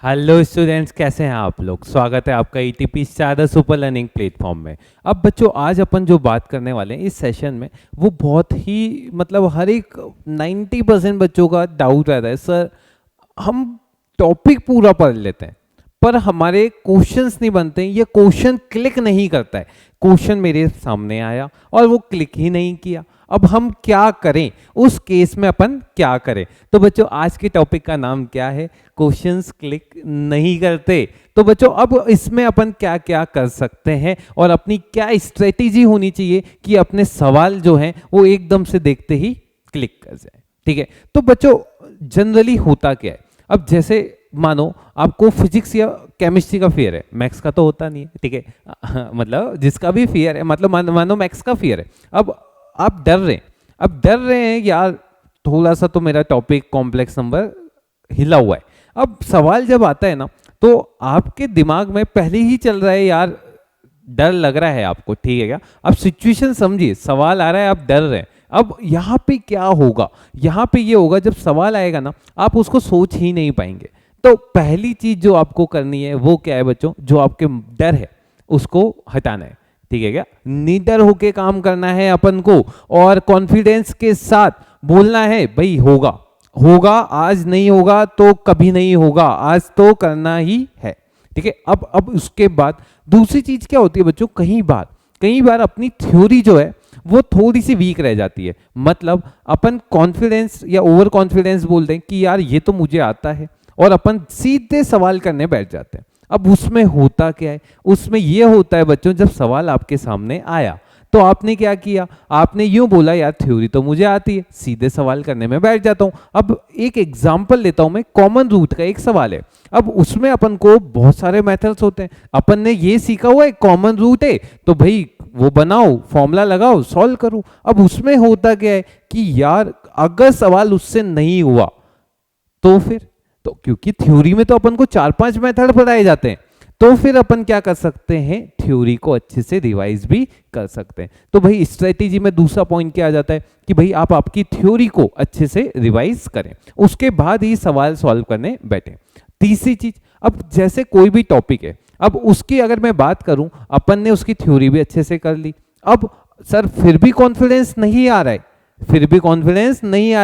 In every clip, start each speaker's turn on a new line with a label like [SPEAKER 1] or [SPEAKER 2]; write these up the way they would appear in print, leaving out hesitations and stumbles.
[SPEAKER 1] Hello students, कैसे हैं आप लोग। स्वागत है आपका ETP Sharda super learning platform में। अब बच्चों, आज अपन जो बात करने वाले हैं इस सेशन में वो बहुत ही हर एक 90% बच्चों का डाउट रहता है। सर, हम टॉपिक पूरा पढ़ लेते हैं पर हमारे क्वेश्चंस नहीं बनते, ये क्वेश्चन क्लिक नहीं करता है। क्वेश्चन मेरे सामने आया और वो क्लिक ही नहीं किया, अब हम क्या करें, उस केस में अपन क्या करें। तो बच्चों, आज के टॉपिक का नाम क्या है? क्वेश्चंस क्लिक नहीं करते। तो बच्चों, अब इसमें अपन क्या क्या कर सकते हैं और अपनी क्या स्ट्रेटेजी होनी चाहिए कि अपने सवाल जो हैं वो एकदम से देखते ही क्लिक कर जाए। ठीक है, तो बच्चों जनरली होता क्या है, अब जैसे मानो आपको फिजिक्स या केमिस्ट्री का फियर है, मैथ्स का तो होता नहीं है। ठीक है, जिसका भी फियर है, मानो मैथ्स का फियर है। अब आप डर रहे हैं, यार थोड़ा सा तो मेरा टॉपिक कॉम्प्लेक्स नंबर हिला हुआ है। अब सवाल जब आता है ना, तो आपके दिमाग में पहले ही चल रहा है, यार डर लग रहा है आपको। ठीक है क्या? अब सिचुएशन समझिए, सवाल आ रहा है, आप डर रहे हैं। अब यहाँ पे क्या होगा, यहाँ पे ये होगा, जब सवाल आएगा ना आप उसको सोच ही नहीं पाएंगे। तो पहली चीज जो आपको करनी है वो क्या है बच्चों, जो आपके डर है उसको हटाना है। ठीक है क्या? निडर होके काम करना है अपन को और कॉन्फिडेंस के साथ बोलना है, भाई होगा होगा, आज नहीं होगा तो कभी नहीं होगा, आज तो करना ही है। ठीक है, अब उसके बाद दूसरी चीज क्या होती है बच्चों, कई बार अपनी थ्योरी जो है वो थोड़ी सी वीक रह जाती है। मतलब अपन कॉन्फिडेंस या ओवर कॉन्फिडेंस बोल दें कि यार ये तो मुझे आता है, और अपन सीधे सवाल करने बैठ जाते हैं। अब उसमें होता क्या है, उसमें यह होता है बच्चों, जब सवाल आपके सामने आया तो आपने क्या किया, आपने यूं बोला यार थ्योरी तो मुझे आती है, सीधे सवाल करने में बैठ जाता हूं। अब एक एग्जांपल लेता हूं मैं, कॉमन रूट का एक सवाल है। अब उसमें अपन को बहुत सारे मेथड्स होते हैं, अपन ने ये सीखा हुआ है कॉमन रूट है तो भाई वो बनाओ, फॉर्मूला लगाओ, सॉल्व करो। अब उसमें होता क्या है कि यार अगर सवाल उससे नहीं हुआ तो फिर, तो क्योंकि थ्योरी में तो अपन को 4-5 मेथड पढ़ाए जाते हैं, तो फिर अपन क्या कर सकते हैं, थ्योरी को अच्छे से रिवाइज भी कर सकते हैं। तो भाई स्ट्रेटेजी में दूसरा पॉइंट क्या आ जाता है कि भाई आप आपकी थ्योरी को अच्छे से रिवाइज करें, उसके बाद ही सवाल सॉल्व करने बैठे। तीसरी चीज, अब जैसे कोई भी टॉपिक है, अब उसकी अगर मैं बात करूं, अपन ने उसकी थ्योरी भी अच्छे से कर ली। अब सर फिर भी कॉन्फिडेंस नहीं आ रहा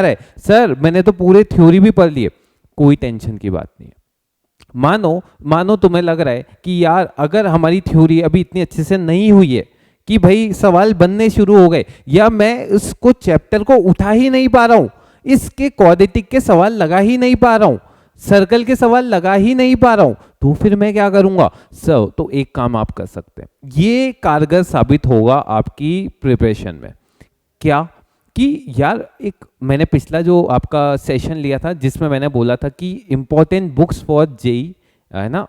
[SPEAKER 1] है, सर मैंने तो पूरे थ्योरी भी पढ़ लिए। कोई टेंशन की बात नहीं है। मानो तुम्हें लग रहा है कि यार अगर हमारी थ्योरी अभी इतनी अच्छे से नहीं हुई है कि भाई सवाल बनने शुरू हो गए, या मैं उसको चैप्टर को उठा ही नहीं पा रहा हूं, इसके क्वाड्रेटिक के सवाल लगा ही नहीं पा रहा हूं, सर्कल के सवाल लगा ही नहीं पा रहा हूं, तो फिर मैं क्या करूंगा सर? तो एक काम आप कर सकते हैं, ये कारगर साबित होगा आपकी प्रिपरेशन में। क्या कि यार, एक मैंने पिछला जो आपका सेशन लिया था जिसमें मैंने बोला था कि इंपॉर्टेंट बुक्स फॉर जेई है ना,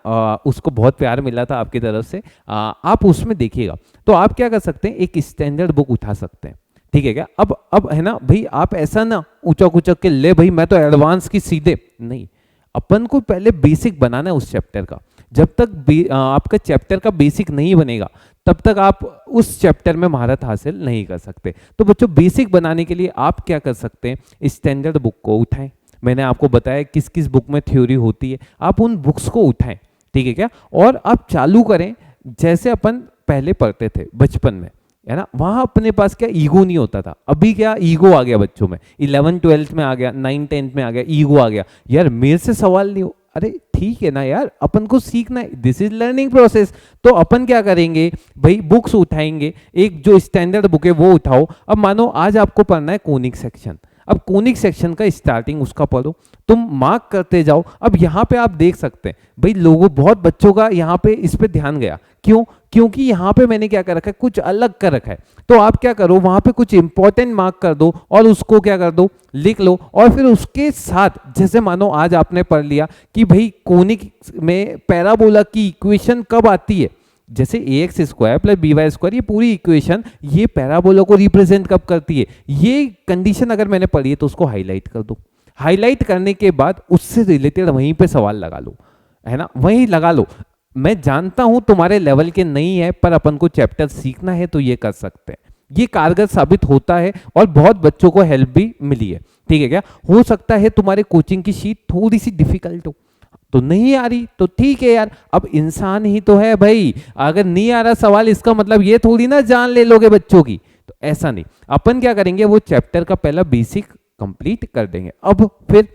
[SPEAKER 1] उसको बहुत प्यार मिला था आपकी तरफ से। आप उसमें देखिएगा तो आप क्या कर सकते हैं, एक स्टैंडर्ड बुक उठा सकते हैं। ठीक है क्या? अब है ना भाई, आप ऐसा ना ऊंचक ऊंचक के ले भाई मैं तो एडवांस की सीधे नहीं, अपन को पहले बेसिक बनाना है उस चैप्टर का। जब तक आपका चैप्टर का बेसिक नहीं बनेगा तब तक आप उस चैप्टर में महारत हासिल नहीं कर सकते। तो बच्चों, बेसिक बनाने के लिए आप क्या कर सकते हैं, स्टैंडर्ड बुक को उठाएं। मैंने आपको बताया किस किस बुक में थ्योरी होती है, आप उन बुक्स को उठाएं। ठीक है क्या? और आप चालू करें जैसे अपन पहले पढ़ते थे बचपन में, है ना, वहां अपने पास क्या ईगो नहीं होता था। अभी क्या ईगो आ गया बच्चों में, 11th-12th में आ गया, 9th-10th में आ गया, ईगो आ गया, यार मेरे से सवाल नहीं हो। अरे ठीक है ना यार, अपन को सीखना है, दिस इज लर्निंग प्रोसेस। तो अपन क्या करेंगे भाई, बुक्स उठाएंगे, एक जो स्टैंडर्ड बुक है वो उठाओ। अब मानो आज आपको पढ़ना है कोनिक सेक्शन, अब कोनिक सेक्शन का स्टार्टिंग उसका पढ़ो, तुम मार्क करते जाओ। अब यहाँ पे आप देख सकते हैं भाई, लोगों बहुत बच्चों का यहाँ पे इस पे ध्यान गया, क्यों? क्योंकि यहाँ पे मैंने क्या कर रखा है, कुछ अलग कर रखा है। तो आप क्या करो, वहां पे कुछ इंपॉर्टेंट मार्क कर दो और उसको क्या कर दो, लिख लो। और फिर उसके साथ जैसे मानो आज आपने पढ़ लिया कि भाई कोनिक में पैराबोला की इक्वेशन कब आती है, जैसे ax² + by², ये पूरी इक्वेशन ये पैराबोला को रिप्रेजेंट कब करती है, ये कंडीशन अगर मैंने पढ़ी है तो उसको हाईलाइट कर दो। हाईलाइट करने के बाद उससे रिलेटेड वहीं पे सवाल लगा लो, है ना, वहीं लगा लो। मैं जानता हूं तुम्हारे लेवल के नहीं है, पर अपन को चैप्टर सीखना है तो ये कर सकते हैं। ये कारगर साबित होता है और बहुत बच्चों को हेल्प भी मिली है। ठीक है क्या? हो सकता है तुम्हारे कोचिंग की शीट थोड़ी सी डिफिकल्ट हो, तो नहीं आ रही तो ठीक है यार, अब इंसान ही तो है भाई, अगर नहीं आ रहा सवाल इसका मतलब ये थोड़ी ना जान ले लोगे बच्चों की, तो ऐसा नहीं। अपन क्या करेंगे, वो चैप्टर का पहला बेसिक कंप्लीट कर देंगे। अब फिर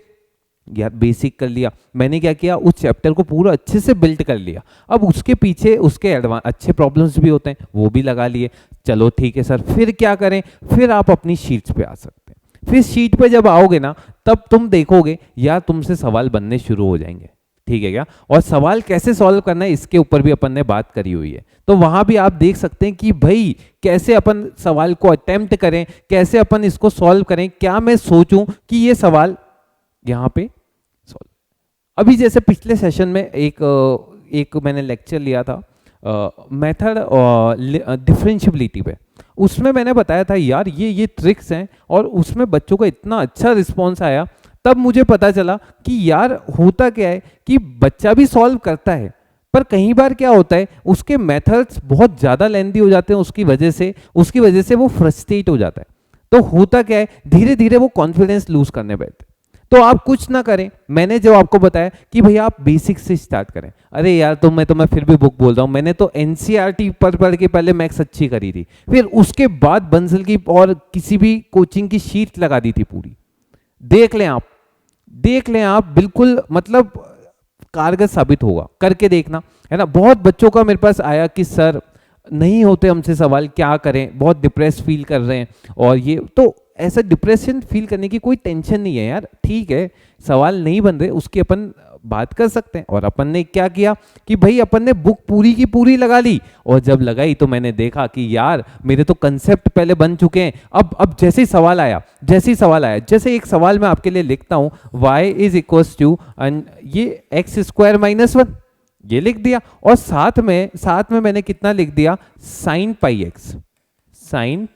[SPEAKER 1] यार बेसिक कर लिया, मैंने क्या किया, उस चैप्टर को पूरा अच्छे से बिल्ड कर लिया। अब उसके पीछे उसके एडवांस अच्छे प्रॉब्लम्स भी होते हैं, वो भी लगा लिए। चलो ठीक है सर, फिर क्या करें, फिर आप अपनी शीट्स पे आ सकते हैं। फिर शीट पे जब आओगे ना, तब तुम देखोगे यार तुमसे सवाल बनने शुरू हो जाएंगे, ठीक है क्या। और सवाल कैसे सॉल्व करना है इसके ऊपर भी अपन ने बात करी हुई है, तो वहां भी आप देख सकते हैं कि भाई कैसे अपन सवाल को अटेम्प्ट करें, कैसे अपन इसको सॉल्व करें, क्या मैं सोचूं कि ये सवाल यहाँ पे सॉल्व। अभी जैसे पिछले सेशन में एक मैंने लेक्चर लिया था मेथड डिफरेंशियबिलिटी पे, उसमें मैंने बताया था यार ये ट्रिक्स हैं, और उसमें बच्चों का इतना अच्छा रिस्पॉन्स आया। तब मुझे पता चला कि यार होता क्या है कि बच्चा भी सॉल्व करता है, पर कई बार क्या होता है उसके मेथड्स बहुत ज़्यादा लेंदी हो जाते हैं, उसकी वजह से वो फ्रस्ट्रेट हो जाता है। तो होता क्या है, धीरे धीरे वो कॉन्फिडेंस लूज करने बैठते। तो आप कुछ ना करें, मैंने जो आपको बताया कि भैया आप बेसिक से स्टार्ट करें। अरे यार तो मैं फिर भी बुक बोल रहा हूँ, मैंने तो एनसीईआरटी पढ़ के पहले मैथ्स अच्छी करी थी, फिर उसके बाद बंसल की और किसी भी कोचिंग की शीट लगा दी थी पूरी। देख लें आप बिल्कुल मतलब कारगर साबित होगा, करके देखना, है ना। बहुत बच्चों का मेरे पास आया कि सर नहीं होते हमसे सवाल, क्या करें, बहुत डिप्रेस फील कर रहे हैं, और ये तो ऐसा डिप्रेशन फील करने की कोई टेंशन नहीं है यार, ठीक है। सवाल नहीं बन रहे उसकी अपन बात कर सकते हैं। और अपन ने क्या किया कि भाई अपन ने बुक पूरी की पूरी लगा ली, और जब लगाई तो मैंने देखा कि यार मेरे तो कंसेप्ट पहले बन चुके हैं। अब जैसे ही सवाल आया, जैसे एक सवाल मैं आपके लिए लिखता हूं, y इज इक्वल्स टू ये x स्क्वायर माइनस 1, ये लिख दिया, और साथ में मैंने कितना लिख दिया, साइन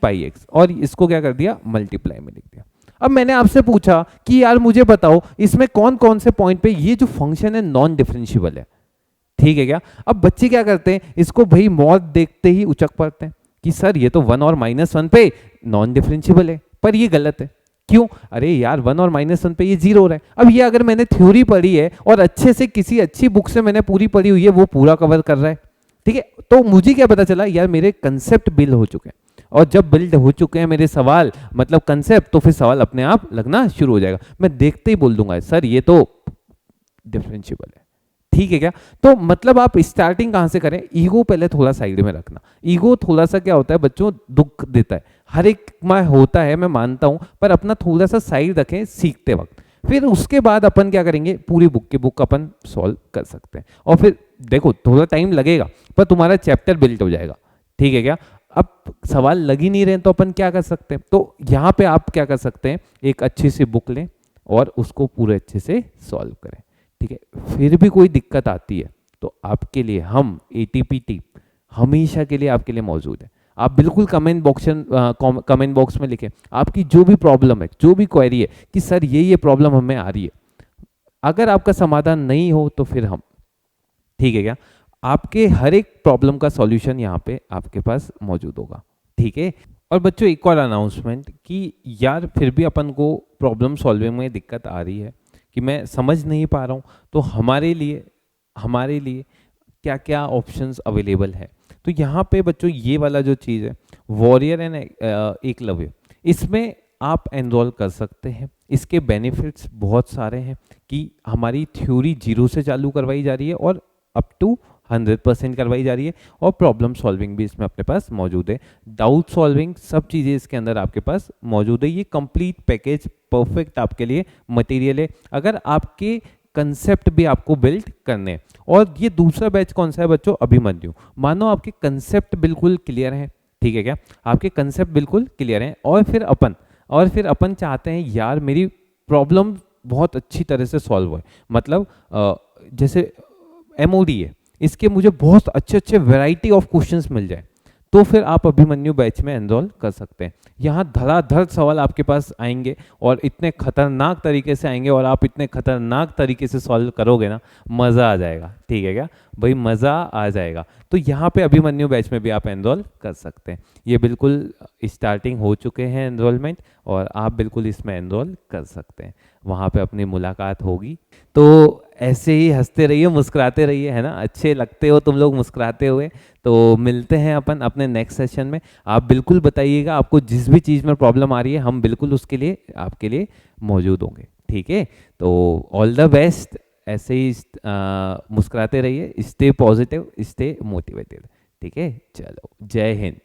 [SPEAKER 1] पाई एक्स, और इसको क्या कर दिया, मल्टीप्लाई में लिख दिया। अब मैंने आपसे पूछा कि यार मुझे बताओ इसमें कौन कौन से पॉइंट पे ये जो फंक्शन है नॉन डिफरेंशिएबल है, ठीक है क्या। अब बच्चे क्या करते हैं, इसको भाई मॉड देखते ही उचक पड़ते हैं कि सर ये तो 1 और -1 पे नॉन डिफरेंशिएबल है, पर ये गलत है। क्यों, अरे यार 1 और -1 पे ये 0 हो रहा है। अब ये अगर मैंने थ्योरी पढ़ी है और अच्छे से किसी अच्छी बुक से मैंने पूरी पढ़ी हुई है, वो पूरा कवर कर रहा है, ठीक है। तो मुझे क्या पता चला, यार मेरे कंसेप्ट बिल्ड हो चुके हैं, और जब बिल्ड हो चुके हैं मेरे सवाल मतलब कंसेप्ट, तो फिर सवाल अपने आप लगना शुरू हो जाएगा। मैं देखते ही बोल दूंगा सर ये तो डिफरेंशिएबल है, ठीक है क्या। तो मतलब आप स्टार्टिंग कहां से करें, ईगो पहले थोड़ा साइड में रखना। ईगो थोड़ा सा क्या होता है बच्चों, दुख देता है, हर एक में होता है, मैं मानता हूं, पर अपना थोड़ा सा साइड रखें सीखते वक्त। फिर उसके बाद अपन क्या करेंगे, पूरी बुक अपन सॉल्व कर सकते हैं, और फिर देखो थोड़ा टाइम लगेगा पर तुम्हारा चैप्टर बिल्ड हो जाएगा, ठीक है क्या। अब सवाल लग ही नहीं रहे तो अपन क्या कर सकते हैं, तो यहाँ पे आप क्या कर सकते हैं, एक अच्छी सी बुक लें और उसको पूरे अच्छे से सॉल्व करें, ठीक है। फिर भी कोई दिक्कत आती है तो आपके लिए हम एटीपी टीम हमेशा के लिए आपके लिए मौजूद है। आप बिल्कुल कमेंट बॉक्स में लिखें आपकी जो भी प्रॉब्लम है, जो भी क्वेरी है कि सर ये प्रॉब्लम हमें आ रही है। अगर आपका समाधान नहीं हो तो फिर हम, ठीक है क्या, आपके हर एक प्रॉब्लम का सॉल्यूशन यहाँ पे आपके पास मौजूद होगा, ठीक है। और बच्चों एक और अनाउंसमेंट कि यार फिर भी अपन को प्रॉब्लम सॉल्विंग में दिक्कत आ रही है कि मैं समझ नहीं पा रहा हूँ, तो हमारे लिए क्या क्या ऑप्शंस अवेलेबल है। तो यहाँ पे बच्चों ये वाला जो चीज़ है वॉरियर एंड एकलव्य, इसमें आप एनरोल कर सकते हैं। इसके बेनिफिट्स बहुत सारे हैं कि हमारी थ्योरी 0 से चालू करवाई जा रही है और अप टू 100% करवाई जा रही है, और प्रॉब्लम सॉल्विंग भी इसमें अपने पास मौजूद है, डाउट सॉल्विंग, सब चीज़ें इसके अंदर आपके पास मौजूद है। ये कंप्लीट पैकेज परफेक्ट आपके लिए मटेरियल है अगर आपके कंसेप्ट भी आपको बिल्ड करने हैं। और ये दूसरा बैच कौन सा है बच्चों, अभिमन्यु। मानो आपके कंसेप्ट बिल्कुल क्लियर हैं, ठीक है क्या, आपके कंसेप्ट बिल्कुल क्लियर हैं, और फिर अपन चाहते हैं यार मेरी प्रॉब्लम बहुत अच्छी तरह से सॉल्व हो, मतलब जैसे एमओडी है, इसके मुझे बहुत अच्छे वैरायटी ऑफ क्वेश्चंस मिल जाए, तो फिर आप अभिमन्यु बैच में एनरोल कर सकते हैं। यहाँ धड़ाधड़ सवाल आपके पास आएंगे और इतने खतरनाक तरीके से आएंगे, और आप इतने खतरनाक तरीके से सॉल्व करोगे ना, मज़ा आ जाएगा, ठीक है क्या भाई, मज़ा आ जाएगा। तो यहाँ पे अभिमन्यु बैच में भी आप एनरोल कर सकते हैं। ये बिल्कुल स्टार्टिंग हो चुके हैं एनरोलमेंट, और आप बिल्कुल इसमें एनरोल कर सकते हैं। वहाँ पे अपनी मुलाकात होगी। तो ऐसे ही हंसते रहिए, मुस्कुराते रहिए, है ना, अच्छे लगते हो तुम लोग मुस्कुराते हुए। तो मिलते हैं अपन अपने नेक्स्ट सेशन में। आप बिल्कुल बताइएगा, आपको जिस भी चीज़ में प्रॉब्लम आ रही है हम बिल्कुल उसके लिए आपके लिए मौजूद होंगे, ठीक है। तो ऑल द बेस्ट, ऐसे ही मुस्कुराते रहिए, स्टे पॉजिटिव, स्टे मोटिवेटेड, ठीक है। चलो, जय हिंद।